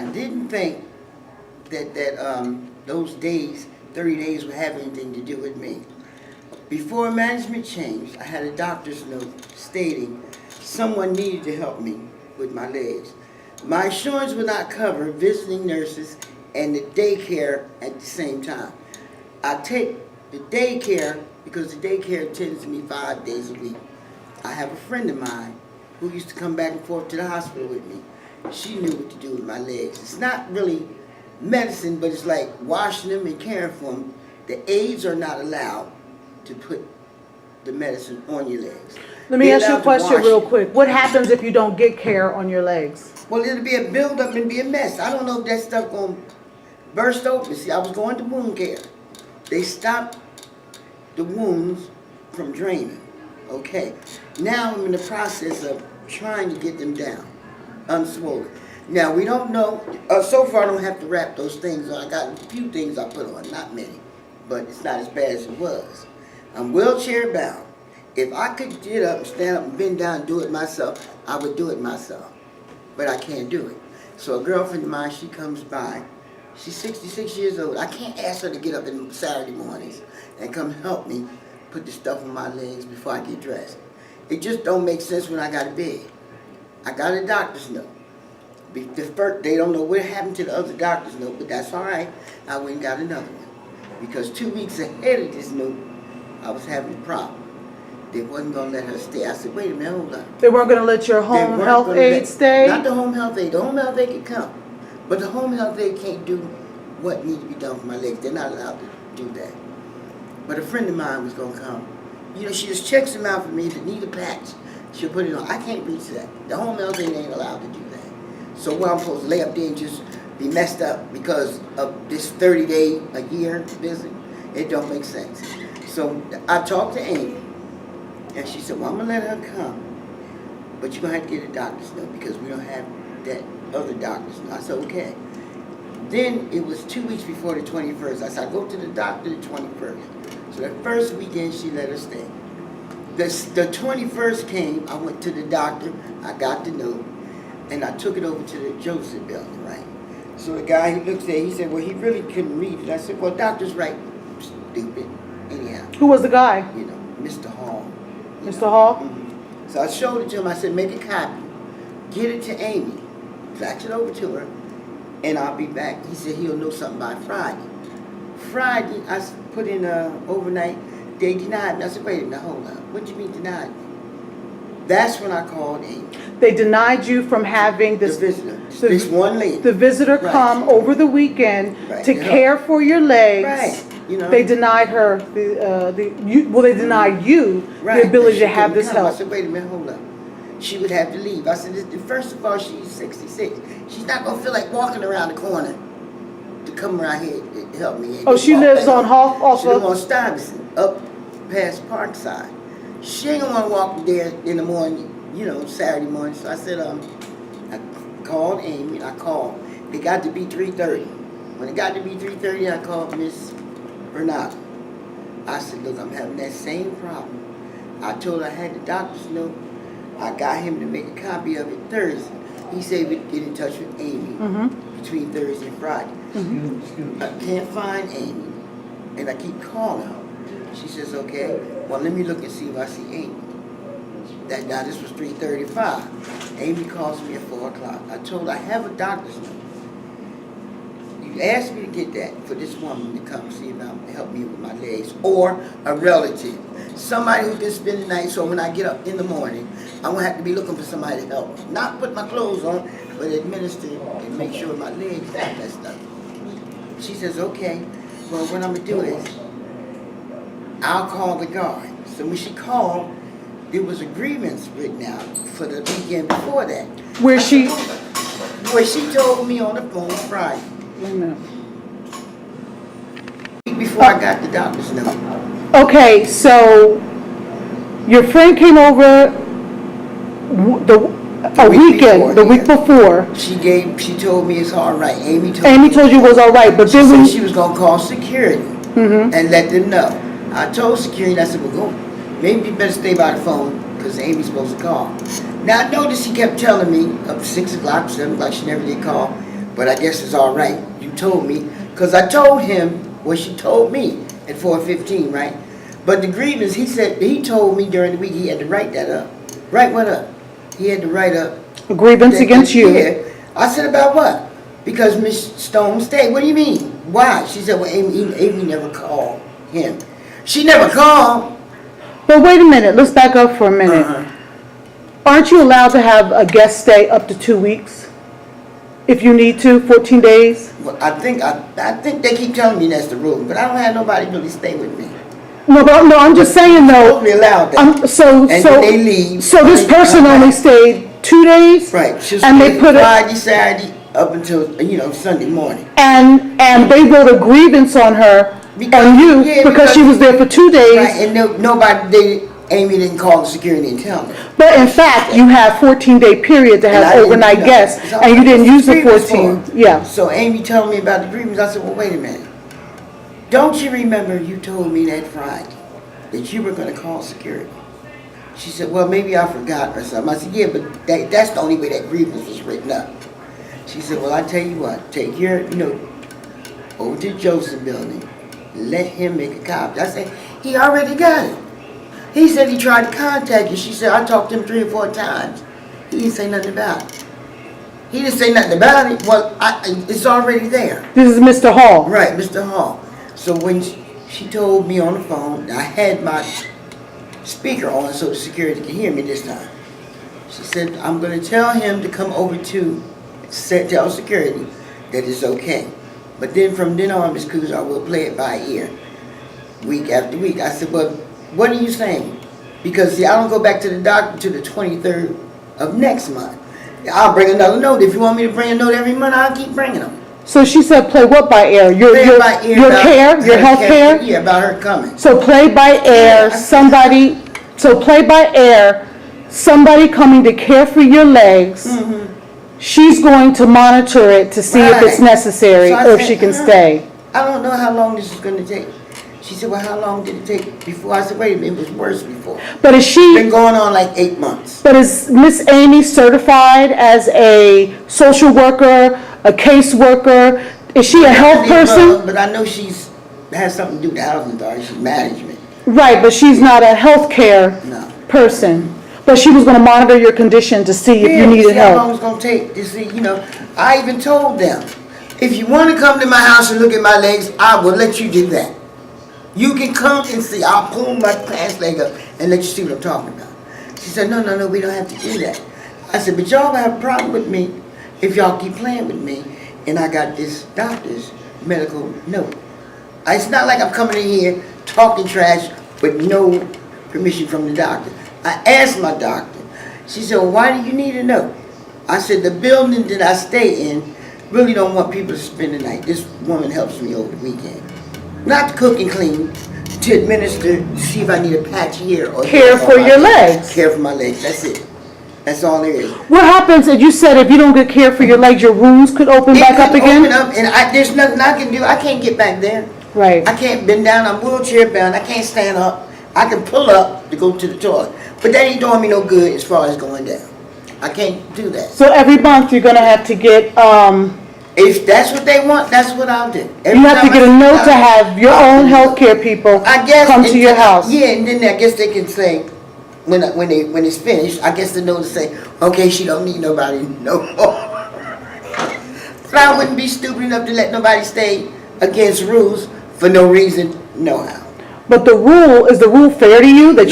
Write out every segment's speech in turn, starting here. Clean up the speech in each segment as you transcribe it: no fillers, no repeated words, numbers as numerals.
I didn't think that those days, 30 days, would have anything to do with me. Before management changed, I had a doctor's note stating someone needed to help me with my legs. My insurance would not cover visiting nurses and the daycare at the same time. I take the daycare because the daycare attends to me 5 days a week. I have a friend of mine who used to come back and forth to the hospital with me. She knew what to do with my legs. It's not really medicine, but it's like washing them and caring for them. The aides are not allowed to put the medicine on your legs. Let me ask you a question real it. quick. What happens if you don't get care on your legs? Well, it'll be a buildup and be a mess. I don't know if that stuff gonna burst open. See, I was going to wound care. They stopped the wounds from draining. Okay. Now I'm in the process of trying to get them down, unswollen. Now we don't know. So far, I don't have to wrap those things on. I got a few things I put on, not many, but it's not as bad as it was. I'm wheelchair bound. If I could get up and stand up and bend down and do it myself, I would do it myself. But I can't do it. So a girlfriend of mine, she comes by. She's 66 years old. I can't ask her to get up on Saturday mornings and come help me put the stuff on my legs before I get dressed. It just don't make sense when I got a bed. I got a doctor's note. They don't know what happened to the other doctor's note, but that's all right. I went and got another one. Because 2 weeks ahead of this note, I was having a problem. They wasn't going to let her stay. I said, wait a minute, hold on. They weren't going to let your home health aide stay? Not the home health aide. The home health aide can come. But the home health aide can't do what needs to be done for my legs. They're not allowed to do that. But a friend of mine was going to come. You know, she just checks them out for me. If they need a patch, she'll put it on. I can't reach that. The home health aide ain't allowed to do that. So what, I'm supposed to lay up there and just be messed up because of this 30-day a year visit? It don't make sense. So I talked to Amy. And she said, well, I'm going to let her come. But you're going to have to get a doctor's note because we don't have that other doctor's note. I said, okay. Then it was 2 weeks before the 21st. I said, I go to the doctor the 21st. So that first weekend, she let her stay. The 21st came, I went to the doctor, I got the note, and I took it over to the Joseph building, right? So the guy who looks at it, he said, well, he really couldn't read it. I said, well, doctor's right, stupid. Anyhow. Who was the guy? You know, Mr. Hall. Mr. Hall? Mm-hmm. So I showed it to him. I said, make a copy. Get it to Amy. Fax it over to her. And I'll be back. He said he'll know something by Friday. Friday, I put in overnight. They denied me. I said, wait a minute, hold on. What do you mean denied me? That's when I called Amy. They denied you from having this visitor. This one lady. The visitor come over the weekend to care for your legs. Right. You know, they denied her they denied you the ability to have this help. I said, wait a minute, hold up. She would have to leave. I said, first of all, she's 66. She's not going to feel like walking around the corner to come around here and help me. Oh, she lives on She lives on Stuyvesant, up past Parkside. She ain't going to want to walk there in the morning, you know, Saturday morning. So I said, I called Amy. I called. It got to be 3:30. When it got to be 3:30, I called Miss Bernard. I said, look, I'm having that same problem. I told her I had the doctor's note. I got him to make a copy of it Thursday. He said we'd get in touch with Amy between Thursday and Friday. I can't find Amy, and I keep calling her. She says, okay, well, let me look and see if I see Amy. Now, this was 3:35. Amy calls me at 4 o'clock. I told her I have a doctor's note. You asked me to get that for this woman to come see about help me with my legs, or a relative, somebody who can spend the night. So when I get up in the morning, I'm gonna have to be looking for somebody to help me. Not put my clothes on, but administer and make sure my legs don't that stuff. She says, okay. Well, what I'm gonna do is I'll call the guard. So when she called, there was agreements written out for the weekend before that. Where she told me on the phone Friday. Wait a minute. Before I got the doctor's note. Okay, so your friend came over the week before. She told me it's all right. Amy told you it was all right, but then when she was gonna call security and let them know. I told security, I said, well, go. Maybe you better stay by the phone because Amy's supposed to call. Now I noticed she kept telling me up 6 o'clock, 7 o'clock, she never did call. But I guess it's all right. You told me, because I told him what she told me at 4:15, right? But the grievance, he told me during the week he had to write that up. Write what up? He had to write up. A grievance against you? Yeah. I said, about what? Because Miss Stone stayed. What do you mean? Why? She said, well, Amy never called him. She never called. But wait a minute, let's back up for a minute. Aren't you allowed to have a guest stay up to 2 weeks? If you need to, 14 days? Well, I think they keep telling me that's the rule, but I don't have nobody really stay with me. No, I'm just saying though. Totally allowed that. So And when they leave. So this person only stayed 2 days? Right. She'll And they stay put Friday, Saturday, up until, Sunday morning. And they wrote a grievance on her, on you, because she was there for 2 days. Right, and Amy didn't call the security and tell me. But in fact, you have 14-day period to have overnight guests, and you didn't use the 14. Yeah. So Amy told me about the grievance. I said, well, wait a minute. Don't you remember you told me that Friday that you were going to call security? She said, well, maybe I forgot or something. I said, yeah, but that's the only way that grievance was written up. She said, well, I tell you what, take your note over to Joseph building. Let him make a copy. I said, he already got it. He said he tried to contact you. She said, I talked to him 3 or 4 times. He didn't say nothing about it. He didn't say nothing about it. Well, it's already there. This is Mr. Hall. Right, Mr. Hall. So when she told me on the phone, I had my speaker on so the security could hear me this time. She said, I'm going to tell him to come over to tell security that it's okay. But then from then on, Ms. Cousar, will play it by ear, week after week. I said, well, what are you saying? Because, see, I don't go back to the doctor to the 23rd of next month. I'll bring another note. If you want me to bring a note every month, I'll keep bringing them. So she said, play what by air? Your care? Your health care? Yeah, about her coming. So play by air, play by air, somebody coming to care for your legs. She's going to monitor it to see if it's necessary or if she can stay. I don't know how long this is going to take. She said, well, how long did it take before? I said, wait a minute, it was worse before. But is she... It's been going on like 8 months. But is Miss Amy certified as a social worker, a case worker? Is she a health person? But I know has something to do with the housing authority. She's management. Right, but she's not a health care person. But she was going to monitor your condition to see if you needed help. How long it's going to take to see, I even told them, if you want to come to my house and look at my legs, I will let you do that. You can come and see. I'll pull my pants leg up and let you see what I'm talking about. She said, no, we don't have to do that. I said, but y'all have a problem with me if y'all keep playing with me and I got this doctor's medical note. It's not like I'm coming in here talking trash with no permission from the doctor. I asked my doctor. She said, well, why do you need a note? I said, the building that I stay in really don't want people to spend the night. This woman helps me over the weekend. Not to cook and clean, to administer, to see if I need a patch here or care for your legs. Care for my legs, that's it. That's all there is. What happens if you said if you don't get care for your legs, your wounds could open back up again? Open up, and there's nothing I can do. I can't get back there. Right. I can't bend down. I'm wheelchair bound. I can't stand up. I can pull up to go to the toilet, but that ain't doing me no good as far as going down. I can't do that. So every month you're gonna have to get. If that's what they want, that's what I'll do. You have to get a note to have your own healthcare people come to your house. Yeah, and then I guess they can say, when it's finished, I guess the note will say, okay, she don't need nobody no more. But I wouldn't be stupid enough to let nobody stay against rules for no reason, no how. But the rule fair to you that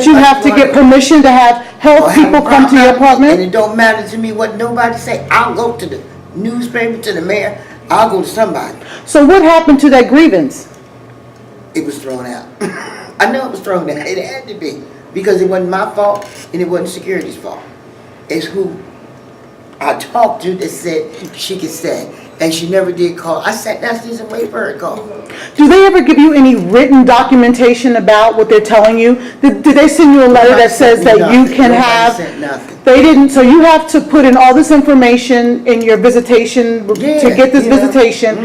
you have to get permission to have health people come to your apartment? And it don't matter to me what nobody say. I'll go to the newspaper, to the mayor. I'll go to somebody. So what happened to that grievance? It was thrown out. I know it was thrown out. It had to be, because it wasn't my fault and it wasn't security's fault. It's who I talked to that said she could stay. And she never did call. I sat downstairs and waited for her to call. Do they ever give you any written documentation about what they're telling you? Did they send you a letter that says that you can have? Sent nothing. They didn't. So you have to put in all this information in your visitation to get this visitation,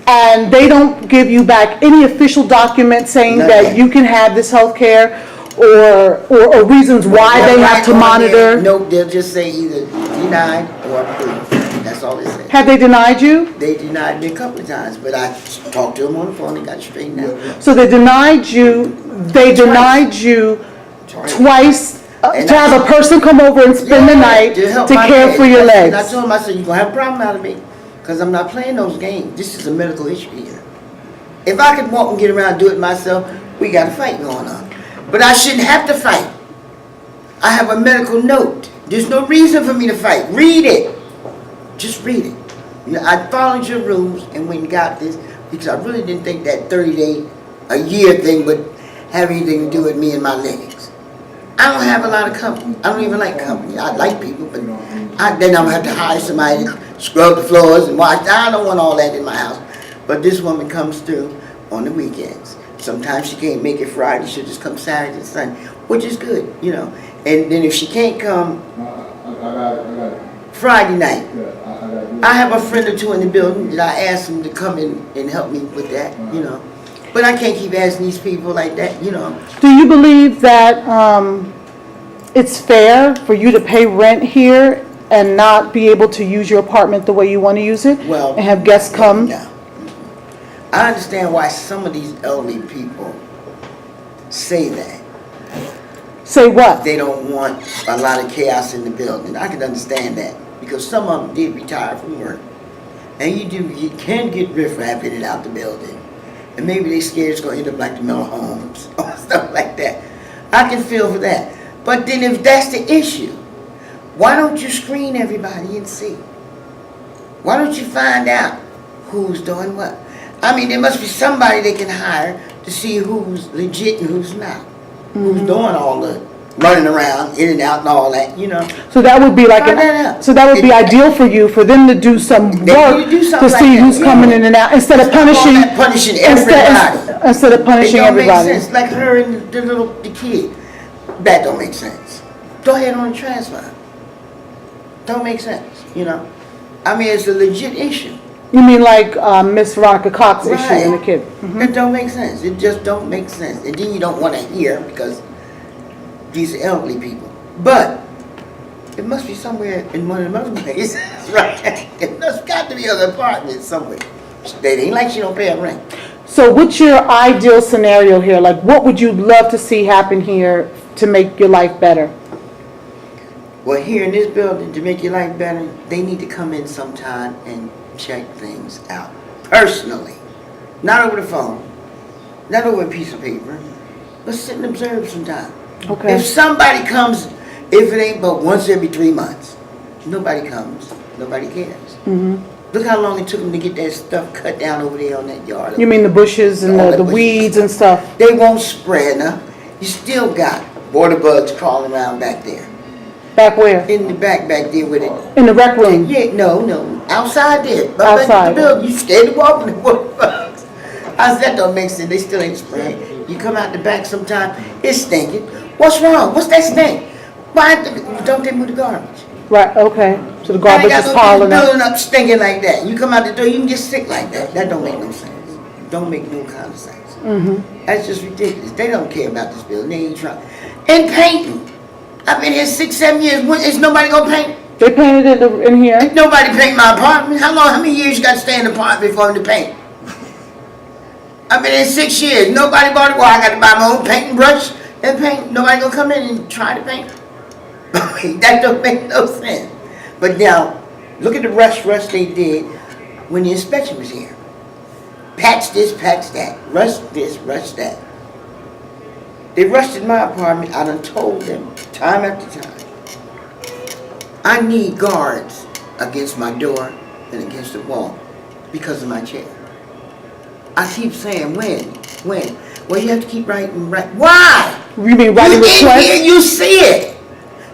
and they don't give you back any official document saying that you can have this health care or reasons why they have to monitor. Nope, they'll just say either denied or approved. That's That's all they said. Have they denied you? They denied me a couple of times, but I talked to them on the phone and got straightened out. So they denied you, twice to have a person come over and spend the night to help my care legs. for your And I legs. told them, I said, you're going to have a problem out of me because I'm not playing those games. This is a medical issue here. If I could walk and get around and do it myself, we got a fight going on. But I shouldn't have to fight. I have a medical note. There's no reason for me to fight. Read it. Just read it. You know, I followed your rules and went and got this because I really didn't think that 30-day, a year thing would have anything to do with me and my legs. I don't have a lot of company. I don't even like company. I like people, but then I'm going to have to hire somebody to scrub the floors and wash. I don't want all that in my house. But this woman comes through on the weekends. Sometimes she can't make it Friday. She'll just come Saturday and Sunday, which is good, you know. And then if she can't come Friday night, I have a friend or two in the building that I asked them to come in and help me with that, you know. But I can't keep asking these people like that, you know. Do you believe that it's fair for you to pay rent here and not be able to use your apartment the way you want to use it? Well, and have guests come? No. I understand why some of these elderly people say that. Say what? They don't want a lot of chaos in the building. I can understand that because some of them did retire from work. And you can get riffraff in and out the building. And maybe they scared it's going to end up like the mental homes or stuff like that. I can feel for that. But then if that's the issue, why don't you screen everybody and see? Why don't you find out who's doing what? I mean, there must be somebody they can hire to see who's legit and who's not. Who's doing all the running around, in and out and all that, you know. So that would be like so that would be ideal for you, for them to do some work to see who's coming in and out instead of punishing everybody. Instead of punishing everybody. It don't make sense. Like her and the kid. That don't make sense. Go ahead on the transfer. Don't make sense, you know. I mean, it's a legit issue. You mean like Miss Veronica Cox issue and the kid? It don't make sense. It just don't make sense. And then you don't want to hear because these are elderly people. But it must be somewhere in one of them other places, right? It must got to be other apartments somewhere. They ain't like she don't pay a rent. So what's your ideal scenario here? Like, what would you love to see happen here to make your life better? Well, here in this building, to make your life better, they need to come in sometime and check things out personally, not over the phone, not over a piece of paper, but sit and observe sometime. Okay. If somebody comes, if it ain't but once every 3 months, nobody comes, nobody cares. Look how long it took them to get that stuff cut down over there on that yard. You mean the bushes and the weeds and stuff? They won't spread enough. You still got water bugs crawling around back there. Back where? In the back there with it. In the rec room? Yeah, no. Outside there. Outside. The building, you scared to walk in the water bugs. I said, that don't make sense. They still ain't spraying. You come out the back sometime, it's stinking. What's wrong? What's that stink? Why don't they move the garbage? Right, okay. So the garbage is piling up. Building up stinking like that. You come out the door, you can get sick like that. That don't make no sense. Don't make no kind of sense. That's just ridiculous. They don't care about this building. They ain't trying. And painting. I've been here 6-7 years. When is nobody gonna paint? They painted it in here. Ain't nobody paint my apartment. How many years you got to stay in the apartment before them to paint? I've been in 6 years. Nobody bought it. Well, I got to buy my own painting brush and paint. Nobody gonna come in and try to paint. That don't make no sense. But now, look at the rush they did when the inspection was here. Patch this, patch that. Rush this, rush that. They rushed in my apartment. I done told them time after time. I need guards against my door and against the wall because of my chair. I keep saying, when? Well, you have to keep writing. Why? You mean writing requests? You in here, you see it.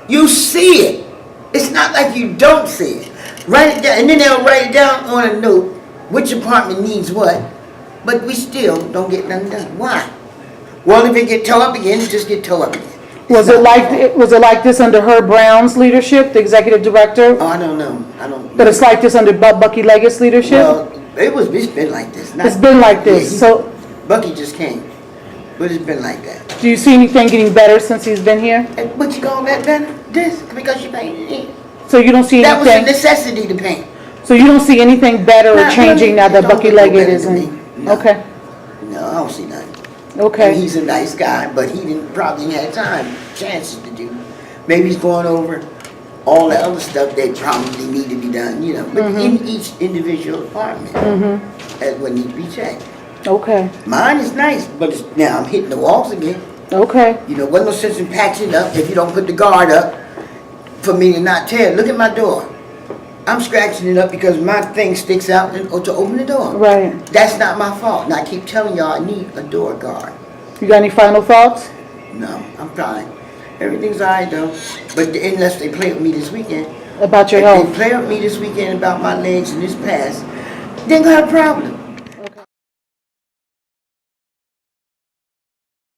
You see it. It's not like you don't see it. Write it down, and then they'll write it down on a note which apartment needs what, but we still don't get nothing done. Why? Well, if it get tore up again, it just get tore up again. Was it like this under Herb Brown's leadership, the executive director? Oh, I don't know. I don't know. But it's like this under Bucky Leggett's leadership? Well, it's been like this. It's been like this. Yeah, so Bucky just came, but it's been like that. Do you see anything getting better since he's been here? And what you call that better? This, because you painted it. So you don't see anything? That was a necessity to paint. So you don't see anything better or Not changing really. now that Don't Bucky look no Leggett better is to me. in? No. Okay, No, I don't see nothing. And okay, he's a nice guy, but he probably didn't have chances to do. Maybe he's going over all the other stuff that probably need to be done, you know. But in each individual apartment, that would need to be checked. okay, Mine is nice, but now I'm hitting the walls again. okay, You know, wasn't no sense in patching up if you don't put the guard up for me to not tear. Look at my door. I'm scratching it up because my thing sticks out to open the door. right. That's not my fault. And I keep telling y'all I need a door guard. You got any final thoughts No, I'm fine. Everything's all right though. But unless they play with me this weekend. about your If they health? play with me this weekend about my legs and this pass, then gonna have a problem.